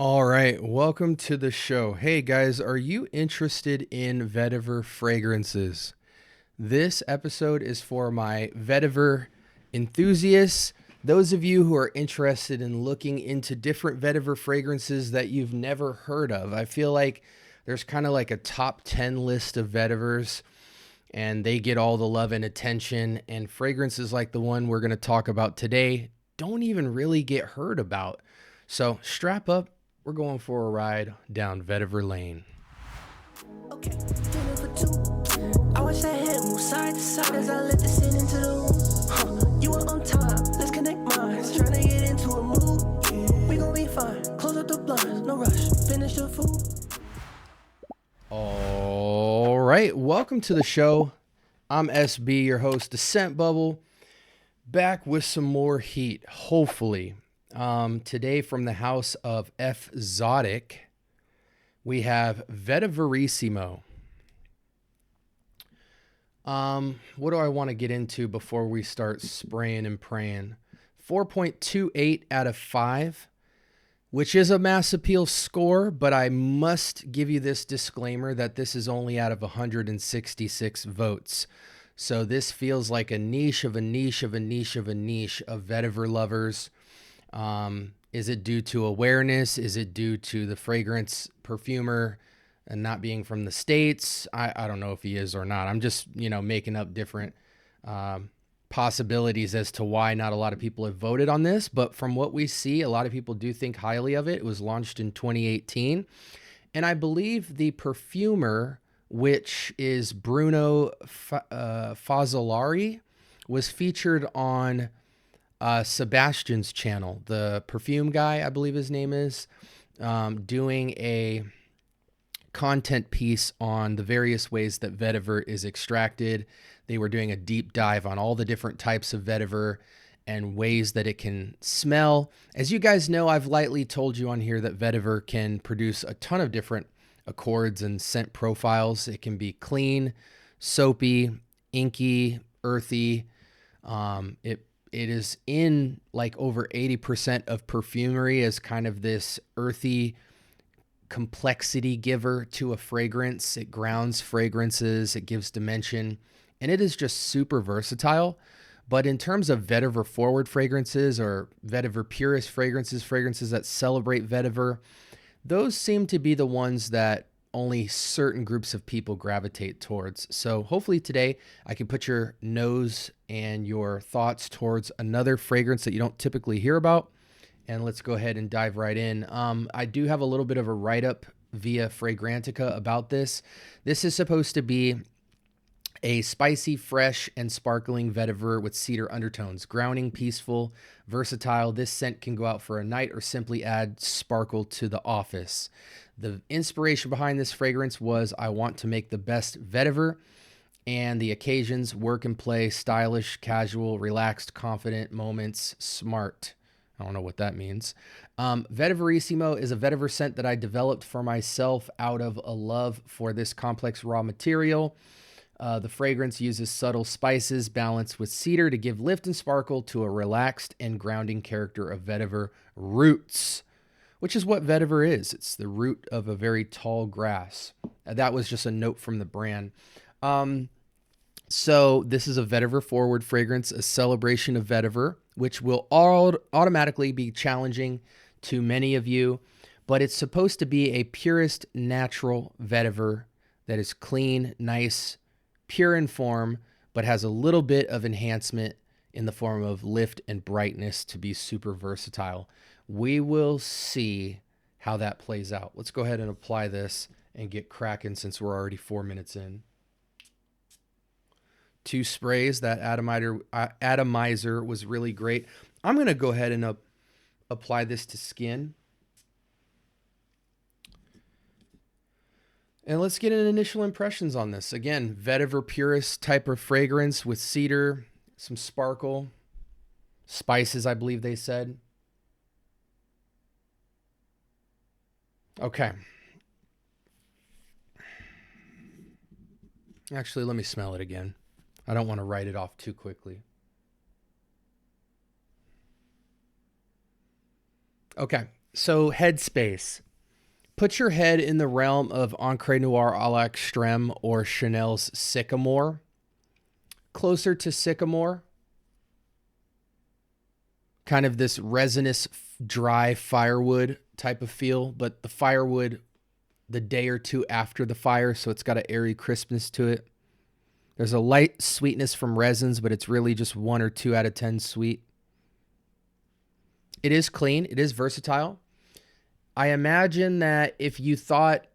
All right, welcome to the show. Hey guys, are you interested in vetiver fragrances? This episode is for my vetiver enthusiasts, those of you who are interested in looking into different vetiver fragrances that you've never heard of. I feel like there's kind of like a top 10 list of vetivers, and they get all the love and attention, and fragrances like the one we're going to talk about today don't even really get heard about. So strap up. We're going for a ride down Vetiver Lane. Okay, dinner for two. I watch that head move side to side as I let the sin into the room. You are on time, let's connect minds. Trying to get into a mood. We gon' be fine. Close up the blinds, no rush. Finish the food. All right, welcome to the show. I'm SB, your host, the Scent Bubble, back with some more heat, hopefully. Today from the house of Fzotic, we have Vetiverissimo. What do I want to get into before we start spraying and praying? 4.28 out of 5, which is a mass appeal score, but I must give you this disclaimer that this is only out of 166 votes. So this feels like a niche of a niche of a niche of a niche of vetiver lovers. Is it due to awareness? Is it due to the fragrance perfumer and not being from the States? I don't know if he is or not. I'm just, making up different possibilities as to why not a lot of people have voted on this. But from what we see, a lot of people do think highly of it. It was launched in 2018. And I believe the perfumer, which is Bruno Fazzolari, was featured on Sebastian's channel, the perfume guy, I believe his name is, doing a content piece on the various ways that vetiver is extracted. They were doing a deep dive on all the different types of vetiver and ways that it can smell. As you guys know, I've lightly told you on here that vetiver can produce a ton of different accords and scent profiles. It can be clean, soapy, inky, earthy. It is in like over 80% of perfumery as kind of this earthy complexity giver to a fragrance. It grounds fragrances, it gives dimension, and it is just super versatile. But in terms of vetiver forward fragrances or vetiver purist fragrances, fragrances that celebrate vetiver, those seem to be the ones that only certain groups of people gravitate towards. So hopefully today I can put your nose and your thoughts towards another fragrance that you don't typically hear about. And let's go ahead and dive right in. I do have a little bit of a write-up via Fragrantica about this. This is supposed to be a spicy, fresh, and sparkling vetiver with cedar undertones. Grounding, peaceful, versatile. This scent can go out for a night or simply add sparkle to the office. The inspiration behind this fragrance was I want to make the best vetiver, and the occasions: work and play, stylish, casual, relaxed, confident moments, smart. I don't know what that means. Vetiverissimo is a vetiver scent that I developed for myself out of a love for this complex raw material. The fragrance uses subtle spices balanced with cedar to give lift and sparkle to a relaxed and grounding character of vetiver roots, which is what vetiver is. It's the root of a very tall grass. That was just a note from the brand. So this is a vetiver forward fragrance, a celebration of vetiver, which will automatically be challenging to many of you, but it's supposed to be a purest natural vetiver that is clean, nice, pure in form, but has a little bit of enhancement in the form of lift and brightness to be super versatile. We will see how that plays out. Let's go ahead and apply this and get cracking since we're already 4 minutes in. 2 sprays. That atomizer was really great. I'm going to go ahead and apply this to skin. And let's get an initial impressions on this. Again, vetiver purist type of fragrance with cedar, some sparkle, spices, I believe they said. Okay. Actually, let me smell it again. I don't want to write it off too quickly. Okay. So headspace. Put your head in the realm of Encre Noir à la Extreme or Chanel's Sycamore. Closer to Sycamore. Kind of this resinous, dry firewood type of feel, but the firewood the day or two after the fire, so it's got an airy crispness to it. There's a light sweetness from resins, but it's really just 1 or 2 out of 10 sweet. It is clean. It is versatile. I imagine that if you thought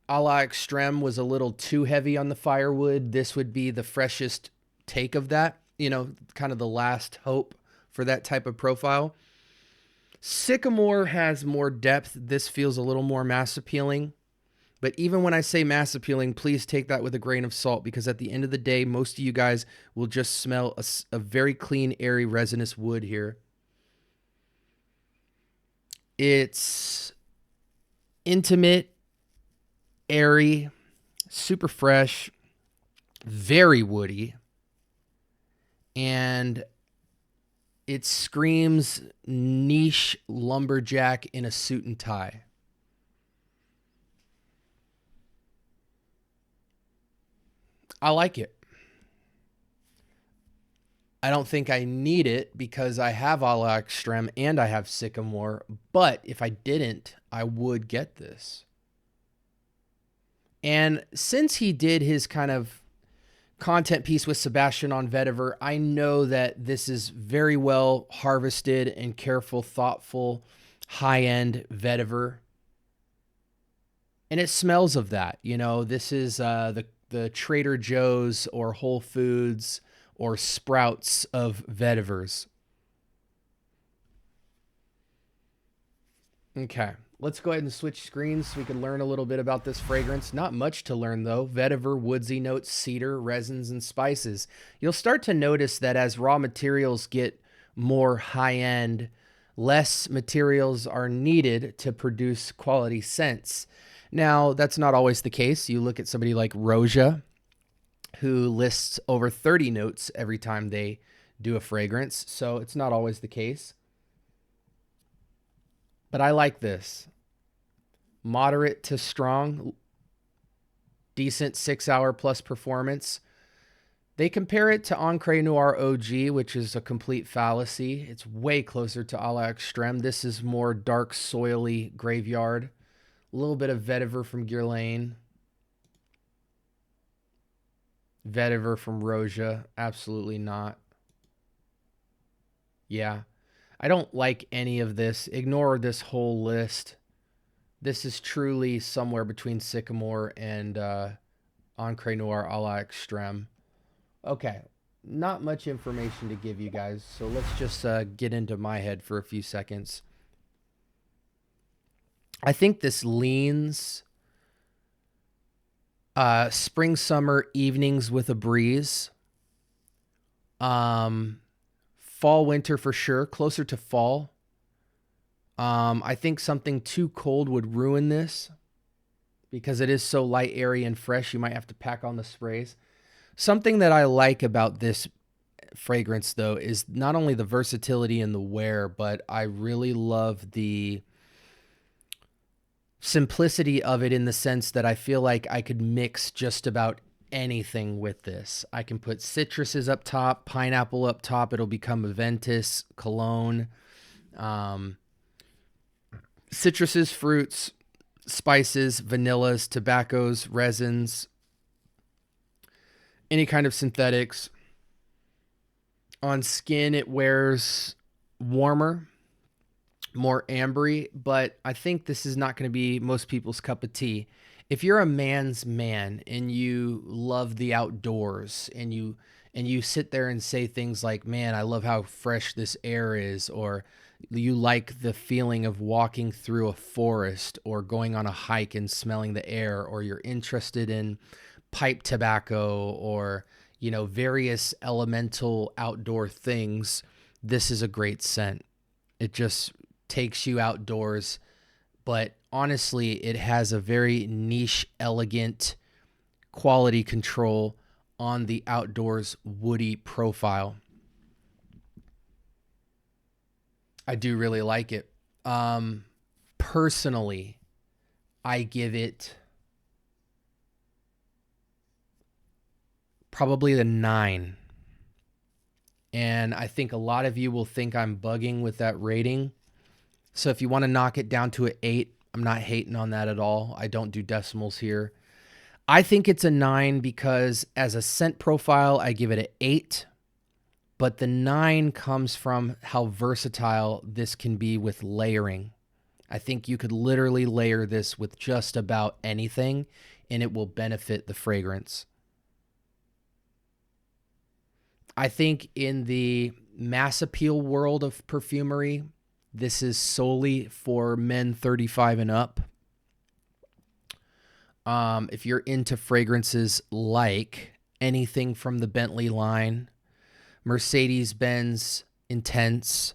a la Extreme was a little too heavy on the firewood, this would be the freshest take of that. You know, kind of the last hope for that type of profile. Sycamore has more depth. This feels a little more mass appealing. But even when I say mass appealing, please take that with a grain of salt, because at the end of the day, most of you guys will just smell a very clean, airy, resinous wood here. It's intimate, airy, super fresh, very woody, and it screams niche lumberjack in a suit and tie. I like it. I don't think I need it because I have a la Extreme and I have Sycamore, but if I didn't, I would get this. And since he did his kind of content piece with Sebastian on Vetiver, I know that this is very well harvested and careful, thoughtful, high-end Vetiver. And it smells of that. You know, this is the Trader Joe's or Whole Foods or Sprouts of Vetivers. Okay, let's go ahead and switch screens so we can learn a little bit about this fragrance. Not much to learn though. Vetiver, woodsy notes, cedar, resins, and spices. You'll start to notice that as raw materials get more high-end, less materials are needed to produce quality scents. Now, that's not always the case. You look at somebody like Roja, who lists over 30 notes every time they do a fragrance, so it's not always the case. But I like this. Moderate to strong, decent 6-hour plus performance. They compare it to Encre Noir OG, which is a complete fallacy. It's way closer to a la Extreme. This is more dark, soily graveyard. A little bit of Vetiver from Guerlain. Vetiver from Roja. Absolutely not. Yeah. I don't like any of this. Ignore this whole list. This is truly somewhere between Sycamore and Encre Noir a la Extreme. Okay. Not much information to give you guys, so let's just get into my head for a few seconds. I think this leans spring, summer, evenings with a breeze. Fall, winter for sure. Closer to fall. I think something too cold would ruin this because it is so light, airy, and fresh. You might have to pack on the sprays. Something that I like about this fragrance, though, is not only the versatility in the wear, but I really love the simplicity of it in the sense that I feel like I could mix just about anything with this. I can put citruses up top, pineapple up top. It'll become a Ventus, cologne. Citruses, fruits, spices, vanillas, tobaccos, resins, any kind of synthetics. On skin, it wears warmer, more ambery, but I think this is not going to be most people's cup of tea. If you're a man's man and you love the outdoors and you sit there and say things like, man, I love how fresh this air is, or you like the feeling of walking through a forest or going on a hike and smelling the air, or you're interested in pipe tobacco or, you know, various elemental outdoor things, this is a great scent. It just takes you outdoors, but honestly, it has a very niche, elegant quality control on the outdoors woody profile. I do really like it. Personally, I give it probably the 9. And I think a lot of you will think I'm bugging with that rating. So if you want to knock it down to an 8, I'm not hating on that at all. I don't do decimals here. I think it's a 9 because as a scent profile, I give it an 8. But the 9 comes from how versatile this can be with layering. I think you could literally layer this with just about anything, and it will benefit the fragrance. I think in the mass appeal world of perfumery, this is solely for men 35 and up. If you're into fragrances like anything from the Bentley line, Mercedes-Benz Intense,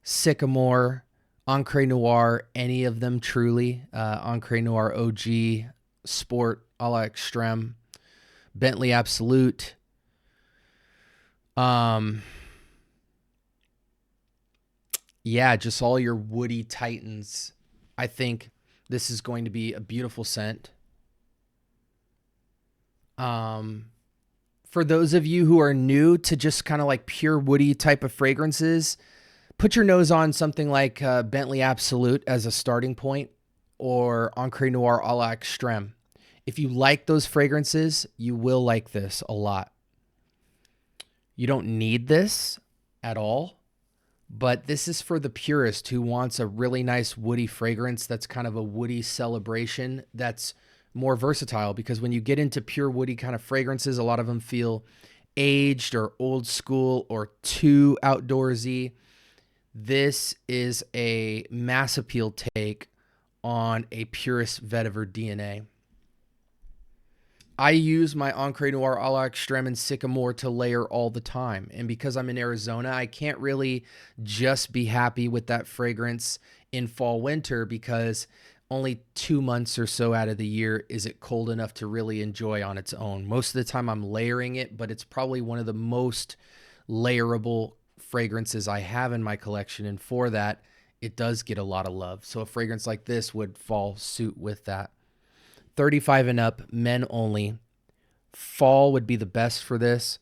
Sycamore, Encre Noir, any of them truly, Encre Noir OG, Sport, a la Extreme, Bentley Absolute, yeah, just all your woody titans. I think this is going to be a beautiful scent. For those of you who are new to just kind of like pure woody type of fragrances, put your nose on something like Bentley Absolute as a starting point, or Encre Noir a la Extreme. If you like those fragrances, you will like this a lot. You don't need this at all, but this is for the purist who wants a really nice woody fragrance that's kind of a woody celebration that's more versatile, because when you get into pure woody kind of fragrances, a lot of them feel aged or old school or too outdoorsy. This is a mass appeal take on a purist vetiver DNA. I use my Encre Noir a la Extreme and Sycamore to layer all the time. And because I'm in Arizona, I can't really just be happy with that fragrance in fall, winter, because only 2 months or so out of the year is it cold enough to really enjoy on its own. Most of the time I'm layering it, but it's probably one of the most layerable fragrances I have in my collection. And for that, it does get a lot of love. So a fragrance like this would fall suit with that. 35 and up, men only. Fall would be the best for this.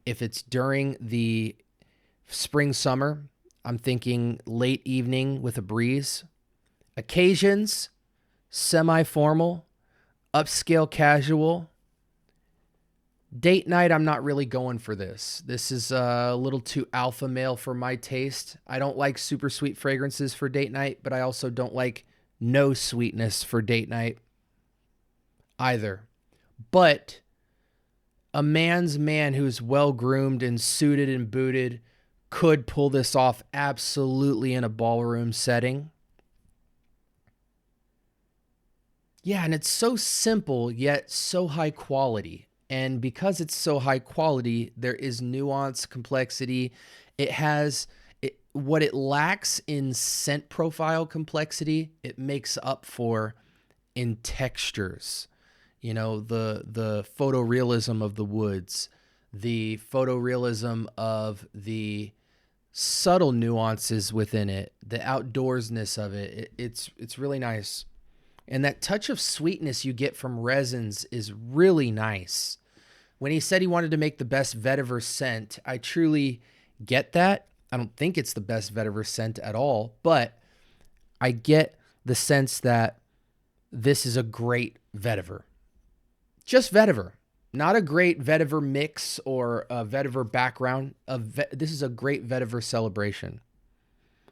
If it's during the spring, summer, I'm thinking late evening with a breeze. Occasions, semi-formal, upscale casual. Date night, I'm not really going for this. This is a little too alpha male for my taste. I don't like super sweet fragrances for date night, but I also don't like no sweetness for date night either. But a man's man who's well-groomed and suited and booted could pull this off absolutely in a ballroom setting. Yeah, and it's so simple, yet so high quality. And because it's so high quality, there is nuance, complexity. It has what it lacks in scent profile complexity, it makes up for in textures. You know, the photorealism of the woods, the photorealism of the subtle nuances within it, the outdoorsness of it. It's really nice. And that touch of sweetness you get from resins is really nice. When he said he wanted to make the best vetiver scent, I truly get that. I don't think it's the best vetiver scent at all, but I get the sense that this is a great vetiver. Just vetiver, not a great vetiver mix or a vetiver background. This is a great vetiver celebration.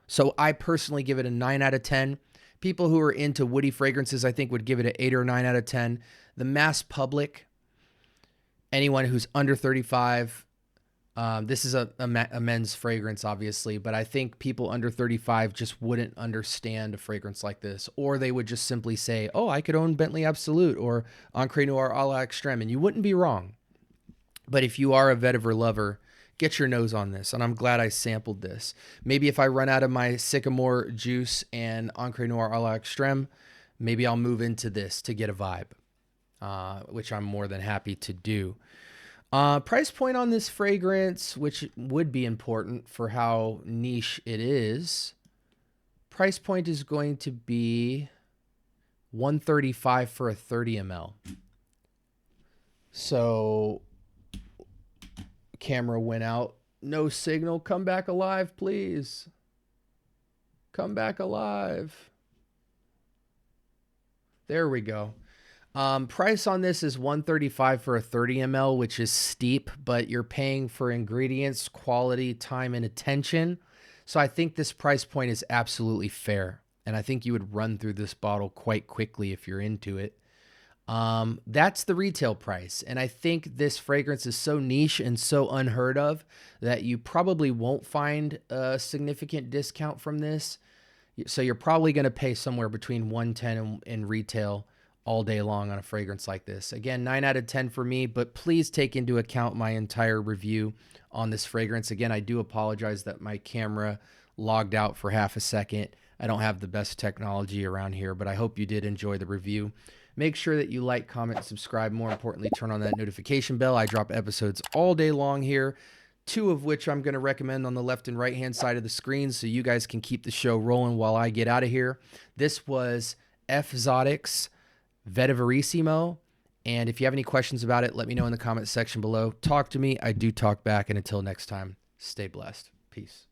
So I personally give it a 9 out of 10. People who are into woody fragrances, I think, would give it an 8 or 9 out of 10. The mass public, anyone who's under 35, this is a men's fragrance, obviously, but I think people under 35 just wouldn't understand a fragrance like this, or they would just simply say, oh, I could own Bentley Absolute or Encre Noir a la Extreme, and you wouldn't be wrong. But if you are a vetiver lover, get your nose on this, and I'm glad I sampled this. Maybe if I run out of my Sycamore juice and Encre Noir a la Extreme, maybe I'll move into this to get a vibe, which I'm more than happy to do. Price point on this fragrance, which would be important for how niche it is. Price point is going to be $135 for a 30 ml. So camera went out. No signal. Come back alive, please. Come back alive. There we go. Price on this is $135 for a 30 ml, which is steep, but you're paying for ingredients, quality, time, and attention. So I think this price point is absolutely fair. And I think you would run through this bottle quite quickly if you're into it. That's the retail price. And I think this fragrance is so niche and so unheard of that you probably won't find a significant discount from this. So you're probably going to pay somewhere between $110 in retail all day long on a fragrance like this. Again, 9 out of 10 for me, but please take into account my entire review on this fragrance. Again, I do apologize that my camera logged out for half a second. I don't have the best technology around here, but I hope you did enjoy the review. Make sure that you like, comment, subscribe. More importantly, turn on that notification bell. I drop episodes all day long here, 2 of which I'm going to recommend on the left and right hand side of the screen so you guys can keep the show rolling while I get out of here. This was Fzotic's Vetiverissimo. And if you have any questions about it, let me know in the comments section below. Talk to me. I do talk back. And until next time, stay blessed. Peace.